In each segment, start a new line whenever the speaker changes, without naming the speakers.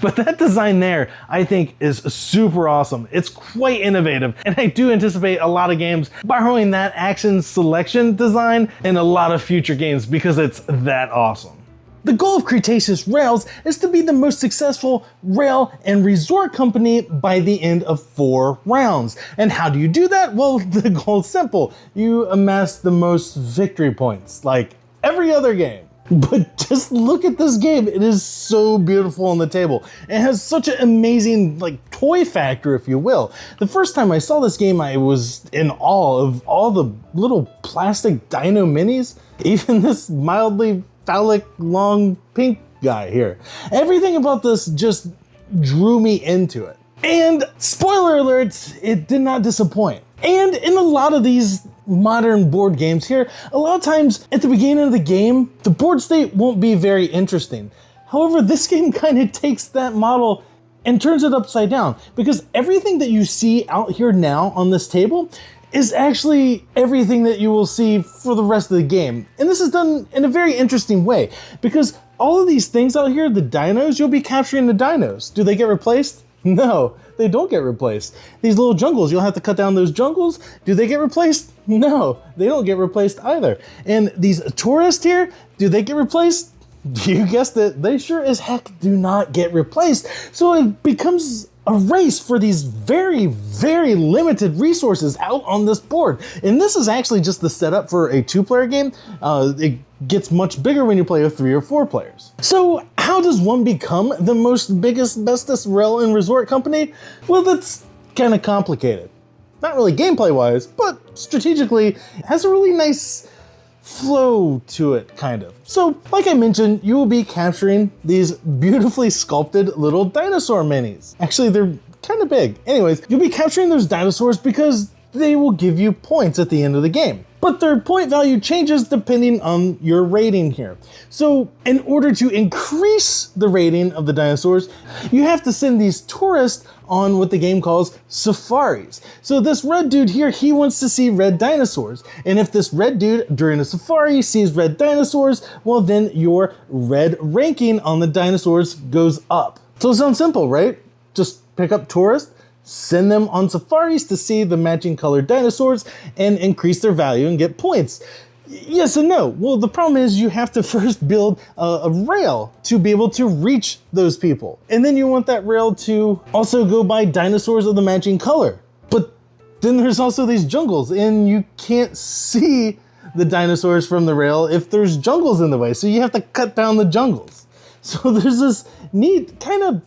But that design there, I think, is super awesome. It's quite innovative, and I do anticipate a lot of games borrowing that action selection design in a lot of future games because it's that awesome. The goal of Cretaceous Rails is to be the most successful rail and resort company by the end of 4 rounds. And how do you do that? Well, the goal is simple. You amass the most victory points, like every other game. But just look at this game. It is so beautiful on the table. It has such an amazing toy factor, if you will. The first time I saw this game, I was in awe of all the little plastic dino minis, even this mildly phallic long pink guy here. Everything about this just drew me into it. And spoiler alert, it did not disappoint. And in a lot of these modern board games here, a lot of times at the beginning of the game, the board state won't be very interesting. However, this game kind of takes that model and turns it upside down, because everything that you see out here now on this table is actually everything that you will see for the rest of the game. And this is done in a very interesting way, because all of these things out here, the dinos, you'll be capturing the dinos. Do they get replaced? No, they don't get replaced. These little jungles, you'll have to cut down those jungles. Do they get replaced? No, they don't get replaced either. And these tourists here, do they get replaced? You guessed it, they sure as heck do not get replaced. So it becomes a race for these very, very limited resources out on this board. And this is actually just the setup for a 2-player game. It gets much bigger when you play with 3 or 4 players. So how does one become the most biggest, bestest rail and resort company? Well, that's kind of complicated. Not really gameplay wise, but strategically, it has a really nice flow to it, kind of. So, like I mentioned, you will be capturing these beautifully sculpted little dinosaur minis. Actually, they're kind of big. Anyways, you'll be capturing those dinosaurs because they will give you points at the end of the game. But their point value changes depending on your rating here. So in order to increase the rating of the dinosaurs, you have to send these tourists on what the game calls safaris. So this red dude here, he wants to see red dinosaurs. And if this red dude during a safari sees red dinosaurs, well then your red ranking on the dinosaurs goes up. So it sounds simple, right? Just pick up tourists, send them on safaris to see the matching colored dinosaurs and increase their value and get points. Yes and no. Well, the problem is you have to first build a rail to be able to reach those people. And then you want that rail to also go by dinosaurs of the matching color. But then there's also these jungles and you can't see the dinosaurs from the rail if there's jungles in the way. So you have to cut down the jungles. So there's this neat kind of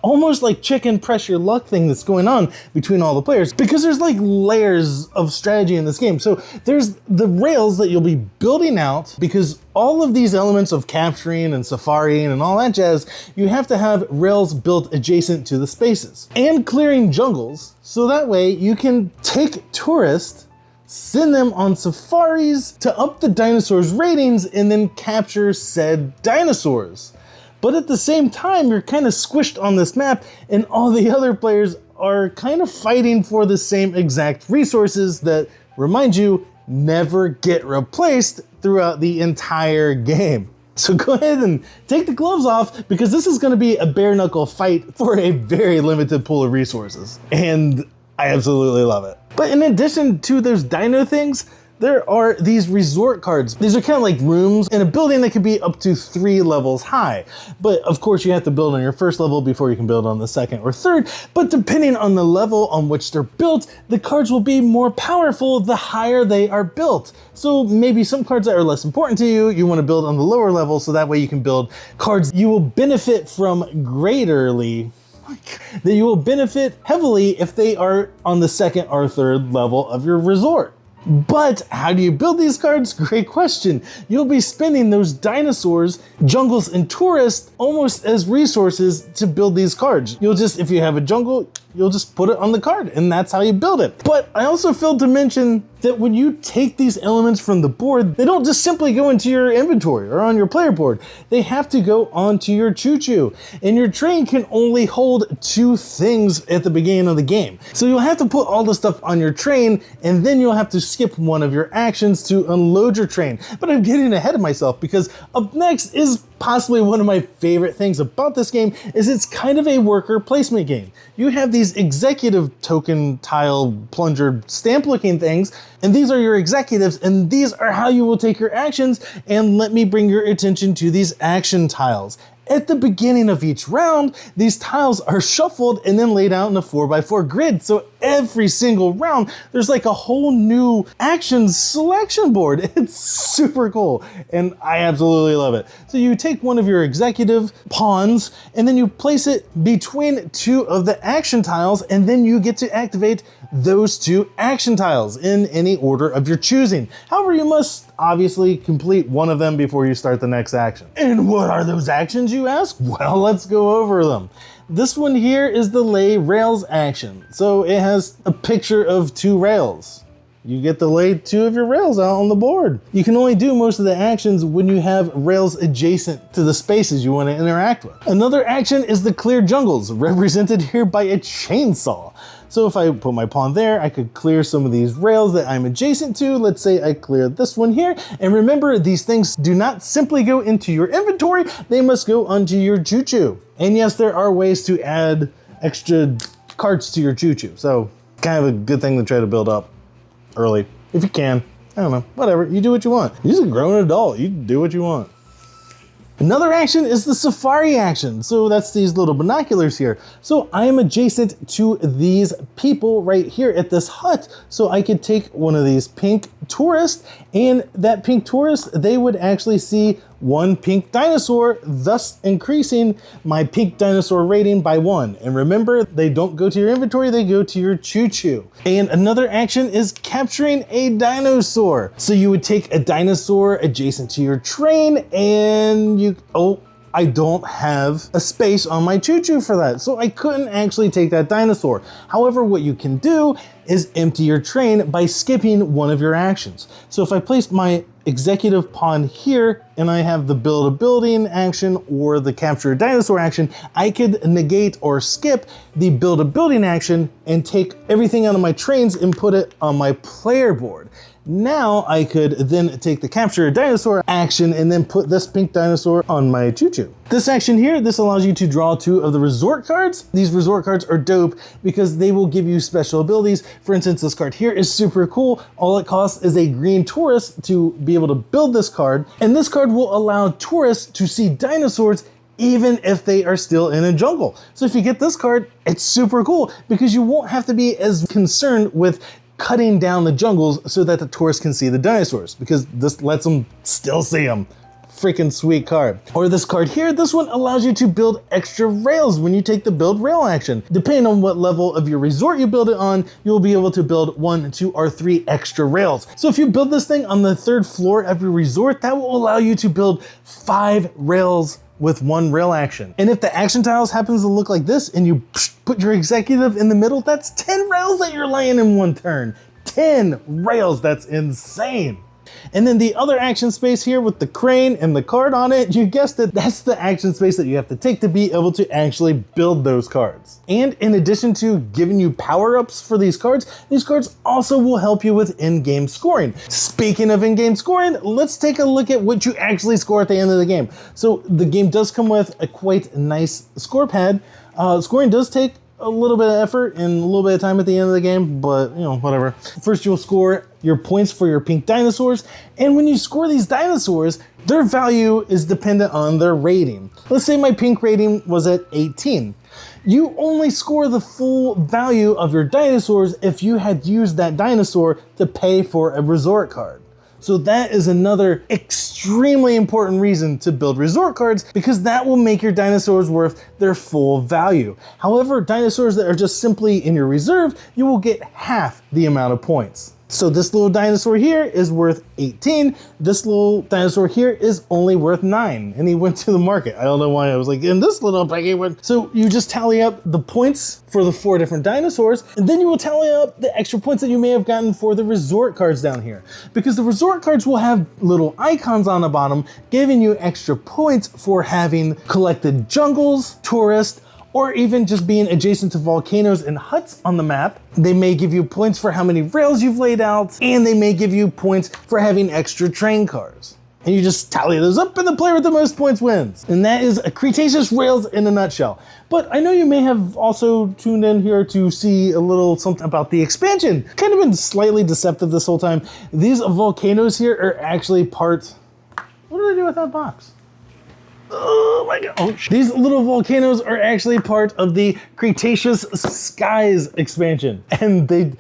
almost like chicken press your luck thing that's going on between all the players, because there's layers of strategy in this game. So there's the rails that you'll be building out, because all of these elements of capturing and safaring and all that jazz, you have to have rails built adjacent to the spaces, and clearing jungles, so that way you can take tourists, send them on safaris to up the dinosaurs' ratings, and then capture said dinosaurs. But at the same time, you're kind of squished on this map, and all the other players are kind of fighting for the same exact resources that, remind you, never get replaced throughout the entire game. So go ahead and take the gloves off, because this is going to be a bare knuckle fight for a very limited pool of resources. And I absolutely love it. But in addition to those dino things, there are these resort cards. These are kind of like rooms in a building that could be up to 3 levels high. But of course you have to build on your first level before you can build on the second or third. But depending on the level on which they're built, the cards will be more powerful the higher they are built. So maybe some cards that are less important to you, you want to build on the lower level, so that way you can build cards you will benefit from greaterly, that you will benefit heavily if they are on the second or third level of your resort. But how do you build these cards? Great question. You'll be spending those dinosaurs, jungles, and tourists almost as resources to build these cards. You'll just, if you have a jungle, you'll just put it on the card, and that's how you build it. But I also failed to mention that when you take these elements from the board, they don't just simply go into your inventory or on your player board. They have to go onto your choo-choo. And your train can only hold 2 things at the beginning of the game. So you'll have to put all the stuff on your train, and then you'll have to skip one of your actions to unload your train. But I'm getting ahead of myself, because up next is possibly one of my favorite things about this game, is it's kind of a worker placement game. You have these executive token tile plunger stamp looking things, and these are your executives, and these are how you will take your actions. And let me bring your attention to these action tiles. At the beginning of each round, these tiles are shuffled and then laid out in a 4x4 grid. So every single round, there's like a whole new action selection board. It's super cool, and I absolutely love it. So you take one of your executive pawns, and then you place it between 2 of the action tiles, and then you get to activate those 2 action tiles in any order of your choosing. However, you must obviously complete one of them before you start the next action. And what are those actions, you ask? Well, let's go over them. This one here is the lay rails action. So it has a picture of 2 rails. You get to lay 2 of your rails out on the board. You can only do most of the actions when you have rails adjacent to the spaces you want to interact with. Another action is the clear jungles, represented here by a chainsaw. So if I put my pawn there, I could clear some of these rails that I'm adjacent to. Let's say I clear this one here. And remember, these things do not simply go into your inventory, they must go onto your choo-choo. And yes, there are ways to add extra carts to your choo-choo. So kind of a good thing to try to build up early, if you can. I don't know, whatever, you do what you want. You're just a grown adult, you do what you want. Another action is the safari action. So that's these little binoculars here. So I am adjacent to these people right here at this hut. So I could take one of these pink tourists, and that pink tourist, they would actually see 1 pink dinosaur, thus increasing my pink dinosaur rating by 1. And remember, they don't go to your inventory, they go to your choo-choo. And another action is capturing a dinosaur. So you would take a dinosaur adjacent to your train, and I don't have a space on my choo-choo for that, so I couldn't actually take that dinosaur. However, what you can do is empty your train by skipping one of your actions. So if I place my executive pawn here, and I have the build a building action or the capture a dinosaur action, I could negate or skip the build a building action and take everything out of my trains and put it on my player board. Now I could then take the capture a dinosaur action and then put this pink dinosaur on my choo-choo. This action here, this allows you to draw 2 of the resort cards. These resort cards are dope because they will give you special abilities. For instance, this card here is super cool. All it costs is a green tourist to be able to build this card. And this card will allow tourists to see dinosaurs even if they are still in a jungle. So if you get this card, it's super cool because you won't have to be as concerned with cutting down the jungles so that the tourists can see the dinosaurs, because this lets them still see them. Freaking sweet card. Or this card here, this one allows you to build extra rails when you take the build rail action. Depending on what level of your resort you build it on, you'll be able to build 1, 2, or 3 extra rails. So if you build this thing on the 3rd floor of your resort, that will allow you to build 5 rails with 1 rail action. And if the action tiles happens to look like this and you put your executive in the middle, that's 10 rails that you're laying in 1 turn. 10 rails, that's insane. And then the other action space here with the crane and the card on it, you guessed it, that's the action space that you have to take to be able to actually build those cards. And in addition to giving you power-ups for these cards also will help you with in-game scoring. Speaking of in-game scoring, let's take a look at what you actually score at the end of the game. So the game does come with a quite nice score pad. Scoring does take a little bit of effort and a little bit of time at the end of the game, but whatever. First, you'll score your points for your pink dinosaurs, and when you score these dinosaurs, their value is dependent on their rating. Let's say my pink rating was at 18. You only score the full value of your dinosaurs if you had used that dinosaur to pay for a resort card. So that is another extremely important reason to build resort cards, because that will make your dinosaurs worth their full value. However, dinosaurs that are just simply in your reserve, you will get half the amount of points. So this little dinosaur here is worth 18. This little dinosaur here is only worth 9. And he went to the market. I don't know why I was like, in this little piggy one. So you just tally up the points for the 4 different dinosaurs, and then you will tally up the extra points that you may have gotten for the resort cards down here. Because the resort cards will have little icons on the bottom, giving you extra points for having collected jungles, tourists, or even just being adjacent to volcanoes and huts on the map. They may give you points for how many rails you've laid out, and they may give you points for having extra train cars. And you just tally those up, and the player with the most points wins. And that is a Cretaceous Rails in a nutshell. But I know you may have also tuned in here to see a little something about the expansion. Kind of been slightly deceptive this whole time. These volcanoes here are actually part... What do I do with that box? Oh my god. Oh, these little volcanoes are actually part of the Cretaceous Skies expansion. And they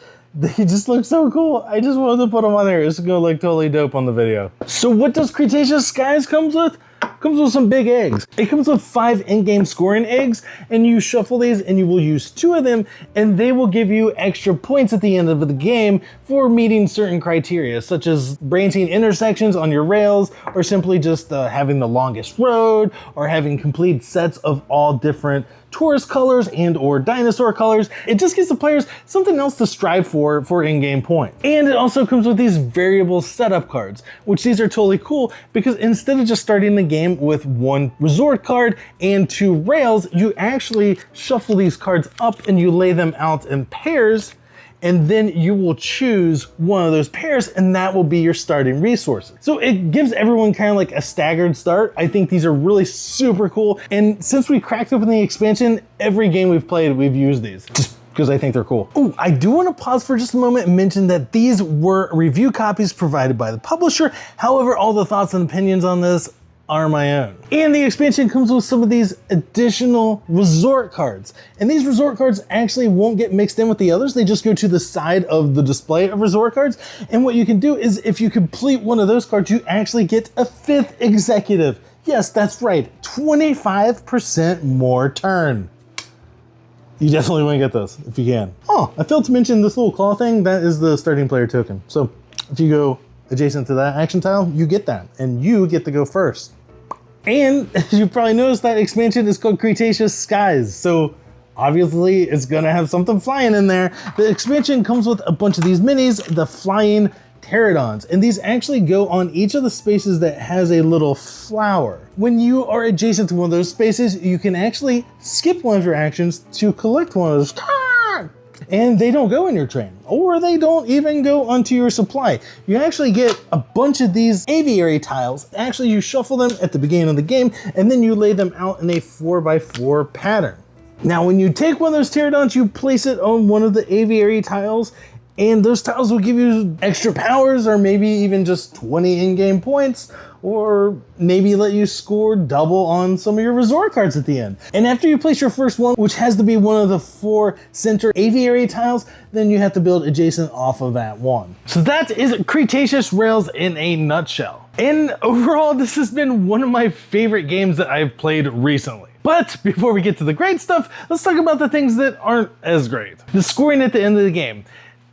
just look so cool. I just wanted to put them on there. It's gonna look totally dope on the video. So what does Cretaceous Skies comes with? Comes with some big eggs. It comes with 5 in-game scoring eggs, and you shuffle these and you will use 2 of them, and they will give you extra points at the end of the game for meeting certain criteria, such as branching intersections on your rails, or simply just having the longest road, or having complete sets of all different tourist colors and or dinosaur colors. It just gives the players something else to strive for in-game points. And it also comes with these variable setup cards, which these are totally cool because instead of just starting the game with 1 resort card and 2 rails, you actually shuffle these cards up and you lay them out in pairs, and then you will choose one of those pairs, and that will be your starting resources. So it gives everyone kind of like a staggered start. I think these are really super cool. And since we cracked open the expansion, every game we've played, we've used these. Just because I think they're cool. Oh, I do want to pause for just a moment and mention that these were review copies provided by the publisher. However, all the thoughts and opinions on this are my own. And the expansion comes with some of these additional resort cards. And these resort cards actually won't get mixed in with the others. They just go to the side of the display of resort cards. And what you can do is if you complete one of those cards, you actually get a 5th executive. Yes, that's right, 25% more turn. You definitely want to get this if you can. Oh, I failed to mention this little claw thing. That is the starting player token. So if you go adjacent to that action tile, you get that, and you get to go first. And as you probably noticed, that expansion is called Cretaceous Skies, so obviously it's gonna have something flying in there. The expansion comes with a bunch of these minis, the flying pterodons, and these actually go on each of the spaces that has a little flower. When you are adjacent to one of those spaces, you can actually skip one of your actions to collect one of those, and they don't go in your train, or they don't even go onto your supply. You actually get a bunch of these aviary tiles. Actually, you shuffle them at the beginning of the game, and then you lay them out in a 4x4 pattern. Now, when you take one of those pterodons, you place it on one of the aviary tiles, and those tiles will give you extra powers, or maybe even just 20 in-game points, or maybe let you score double on some of your resort cards at the end. And after you place your first one, which has to be one of the 4 center aviary tiles, then you have to build adjacent off of that one. So that is Cretaceous Rails in a nutshell. And overall, this has been one of my favorite games that I've played recently. But before we get to the great stuff, let's talk about the things that aren't as great. The scoring at the end of the game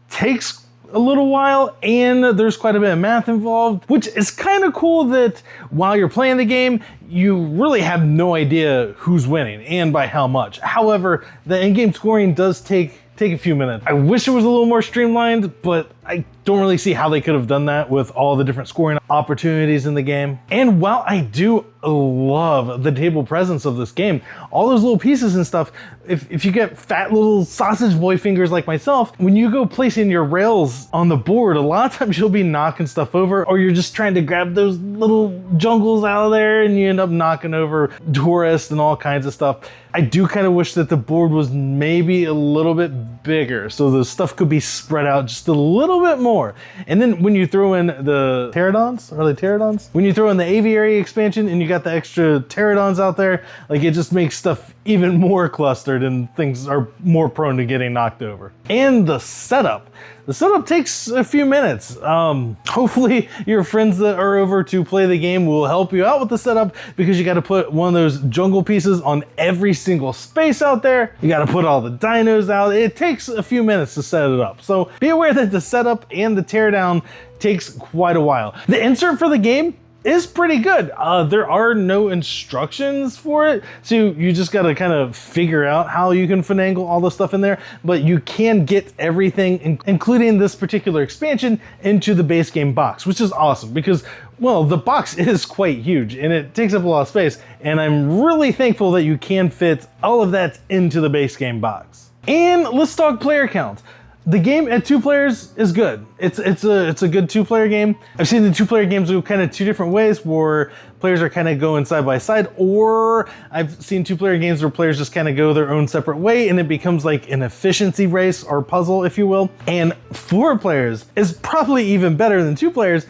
takes a little while, and there's quite a bit of math involved, which is kind of cool that while you're playing the game, you really have no idea who's winning and by how much. However, the in-game scoring does take a few minutes. I wish it was a little more streamlined, but I don't really see how they could have done that with all the different scoring opportunities in the game. And while I do love the table presence of this game, all those little pieces and stuff, if you get fat little sausage boy fingers like myself, when you go placing your rails on the board, a lot of times you'll be knocking stuff over, or you're just trying to grab those little jungles out of there and you end up knocking over tourists and all kinds of stuff. I do kind of wish that the board was maybe a little bit bigger so the stuff could be spread out just a little bit more. And then when you throw in the pterodons, are they pterodons? When you throw in the aviary expansion and you got the extra pterodons out there, like it just makes stuff even more clustered and things are more prone to getting knocked over. And the setup The setup takes a few minutes. Hopefully your friends that are over to play the game will help you out with the setup, because you got to put one of those jungle pieces on every single space out there. You got to put all the dinos out. It takes a few minutes to set it up. So be aware that the setup and the teardown takes quite a while. The insert for the game is pretty good. There are no instructions for it, so you just gotta kind of figure out how you can finagle all the stuff in there, but you can get everything, including this particular expansion, into the base game box, which is awesome because, well, the box is quite huge and it takes up a lot of space, and I'm really thankful that you can fit all of that into the base game box. And let's talk player count. The game at 2 players is good. It's a good 2-player game. I've seen the 2-player games go kind of 2 different ways, where players are kind of going side by side, or I've seen 2-player games where players just kind of go their own separate way and it becomes like an efficiency race or puzzle, if you will. And 4 players is probably even better than 2 players,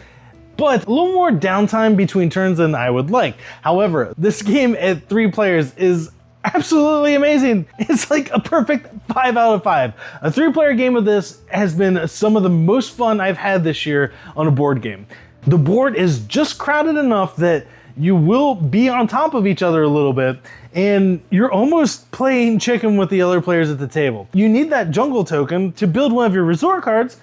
but a little more downtime between turns than I would like. However, this game at 3 players is absolutely amazing. It's like a perfect 5 out of 5. A 3-player game of this has been some of the most fun I've had this year on a board game. The board is just crowded enough that you will be on top of each other a little bit, and you're almost playing chicken with the other players at the table. You need that jungle token to build one of your resort cards,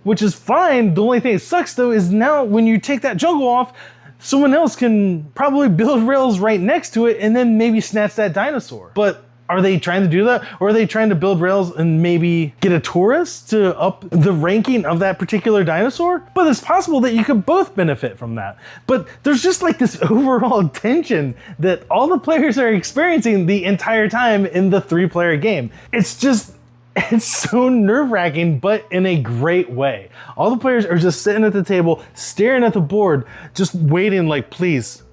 which is fine. The only thing that sucks though is now when you take that jungle off, someone else can probably build rails right next to it and then maybe snatch that dinosaur. But are they trying to do that? Or are they trying to build rails and maybe get a tourist to up the ranking of that particular dinosaur? But it's possible that you could both benefit from that. But there's just like this overall tension that all the players are experiencing the entire time in the 3-player game. It's so nerve-wracking, but in a great way. All the players are just sitting at the table, staring at the board, just waiting like, please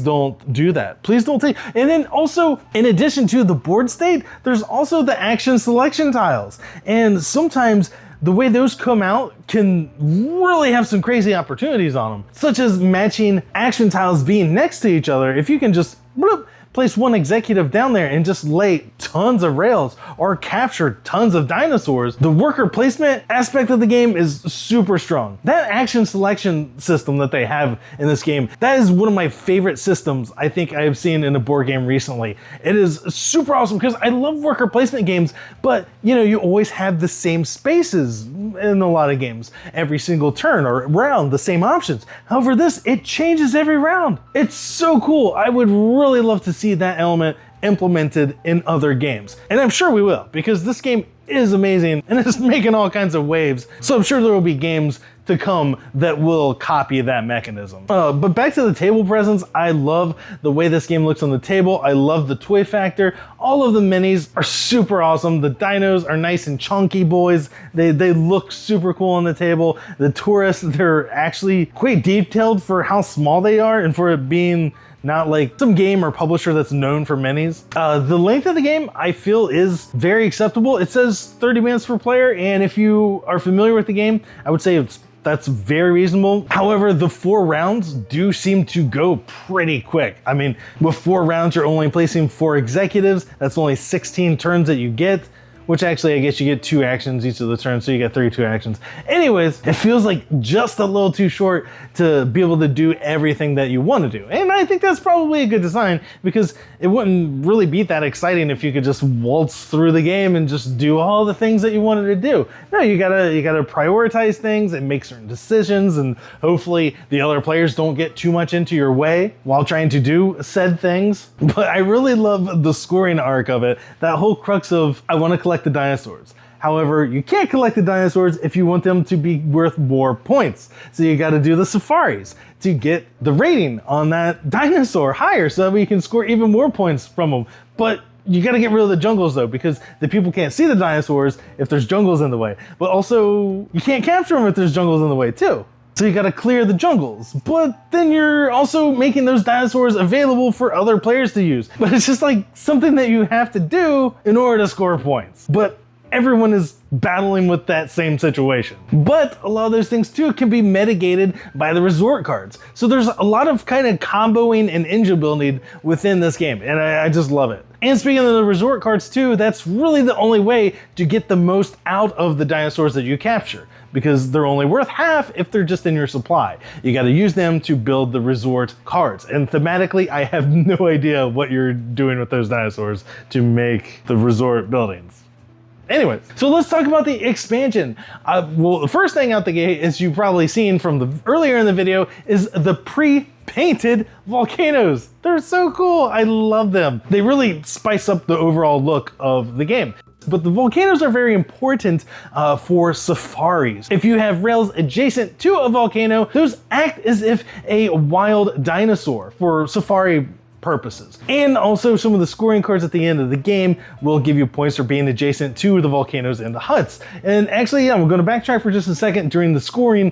don't do that. Please don't take. And then also, in addition to the board state, there's also the action selection tiles. And sometimes the way those come out can really have some crazy opportunities on them, such as matching action tiles being next to each other. If you can just bloop, place one executive down there and just lay tons of rails or capture tons of dinosaurs. The worker placement aspect of the game is super strong. That action selection system that they have in this game, that is one of my favorite systems I think I have seen in a board game recently. It is super awesome because I love worker placement games, but you always have the same spaces in a lot of games. Every single turn or round, the same options. However, it changes every round. It's so cool. I would really love to see that element implemented in other games. And I'm sure we will, because this game is amazing and it's making all kinds of waves. So I'm sure there will be games to come that will copy that mechanism. But back to the table presence, I love the way this game looks on the table. I love the toy factor. All of the minis are super awesome. The dinos are nice and chunky boys. They look super cool on the table. The tourists, they're actually quite detailed for how small they are and for it being not like some game or publisher that's known for minis. The length of the game, I feel, is very acceptable. It says 30 minutes per player, and if you are familiar with the game, I would say that's very reasonable. However, the 4 rounds do seem to go pretty quick. I mean, with 4 rounds, you're only placing 4 executives. That's only 16 turns that you get, which actually I guess you get 2 actions each of the turns, so you get 32 actions. Anyways, it feels like just a little too short to be able to do everything that you want to do. And I think that's probably a good design, because it wouldn't really be that exciting if you could just waltz through the game and just do all the things that you wanted to do. No, you gotta prioritize things and make certain decisions, and hopefully the other players don't get too much into your way while trying to do said things. But I really love the scoring arc of it. That whole crux of, I want to collect the dinosaurs. However, you can't collect the dinosaurs if you want them to be worth more points. So you got to do the safaris to get the rating on that dinosaur higher so that we can score even more points from them. But you got to get rid of the jungles though, because the people can't see the dinosaurs if there's jungles in the way. But also, you can't capture them if there's jungles in the way too. So you gotta clear the jungles, but then you're also making those dinosaurs available for other players to use. But it's just like something that you have to do in order to score points. But everyone is battling with that same situation. But a lot of those things too can be mitigated by the resort cards. So there's a lot of kind of comboing and engine building within this game, and I just love it. And speaking of the resort cards too, that's really the only way to get the most out of the dinosaurs that you capture, because they're only worth half if they're just in your supply. You got to use them to build the resort cards. And thematically, I have no idea what you're doing with those dinosaurs to make the resort buildings. Anyways, so let's talk about the expansion. Well, the first thing out the gate, as you've probably seen from the earlier in the video, is the pre-painted volcanoes. They're so cool. I love them. They really spice up the overall look of the game. But the volcanoes are very important for safaris. If you have rails adjacent to a volcano, those act as if a wild dinosaur for safari purposes. And also some of the scoring cards at the end of the game will give you points for being adjacent to the volcanoes and the huts. And actually, yeah, I'm going to backtrack for just a second. During the scoring,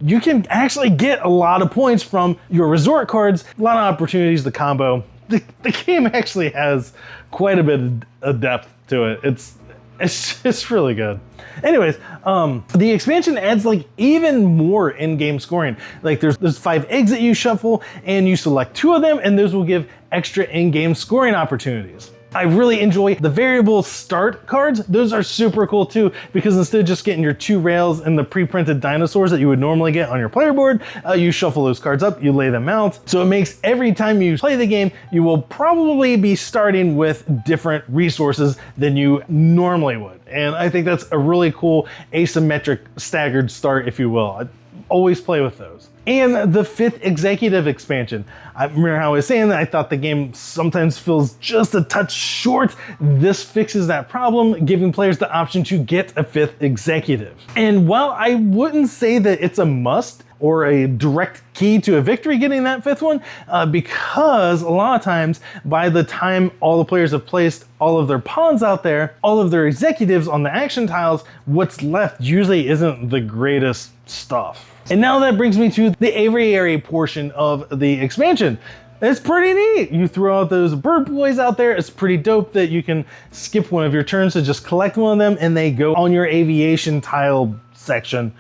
you can actually get a lot of points from your resort cards, a lot of opportunities to combo. The game actually has quite a bit of depth to it. It's just really good. Anyways, the expansion adds like even more in-game scoring. Like there's 5 eggs that you shuffle and you select 2 of them, and those will give extra in-game scoring opportunities. I really enjoy the variable start cards. Those are super cool too, because instead of just getting your 2 rails and the pre-printed dinosaurs that you would normally get on your player board, you shuffle those cards up, you lay them out. So it makes every time you play the game, you will probably be starting with different resources than you normally would. And I think that's a really cool asymmetric staggered start, if you will. I always play with those. And the 5th executive expansion. I remember how I was saying that I thought the game sometimes feels just a touch short. This fixes that problem, giving players the option to get a 5th executive. And while I wouldn't say that it's a must or a direct key to a victory getting that 5th one, because a lot of times by the time all the players have placed all of their pawns out there, all of their executives on the action tiles, what's left usually isn't the greatest stuff. And now that brings me to the aviary portion of the expansion. It's pretty neat. You throw out those bird boys out there. It's pretty dope that you can skip one of your turns to just collect one of them and they go on your aviation tile section,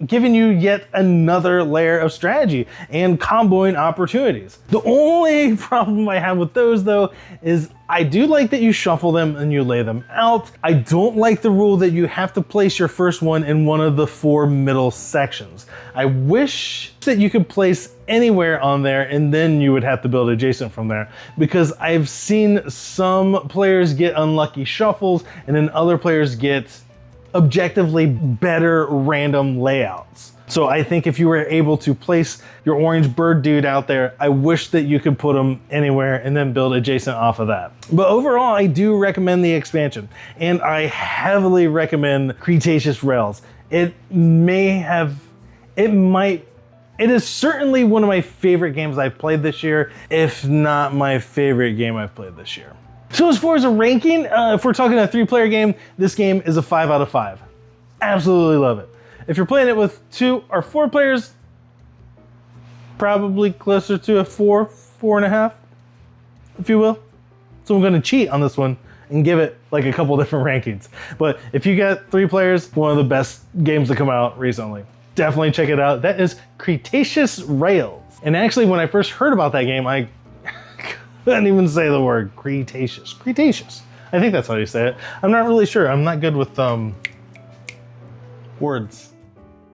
giving you yet another layer of strategy and comboing opportunities. The only problem I have with those though is I do like that you shuffle them and you lay them out. I don't like the rule that you have to place your first one in one of the 4 middle sections. I wish that you could place anywhere on there and then you would have to build adjacent from there, because I've seen some players get unlucky shuffles and then other players get objectively better random layouts. So I think if you were able to place your orange bird dude out there, I wish that you could put them anywhere and then build adjacent off of that. But overall, I do recommend the expansion, and I heavily recommend Cretaceous Rails. It is certainly one of my favorite games I've played this year, if not my favorite game I've played this year. So as far as a ranking, if we're talking a 3-player game, this game is a 5 out of 5. Absolutely love it. If you're playing it with 2 or 4 players, probably closer to a 4, 4.5, if you will. So I'm gonna cheat on this one and give it like a couple different rankings. But if you got 3 players, one of the best games to come out recently. Definitely check it out. That is Cretaceous Rails. And actually, when I first heard about that game, I couldn't even say the word Cretaceous. Cretaceous. I think that's how you say it. I'm not really sure. I'm not good with words.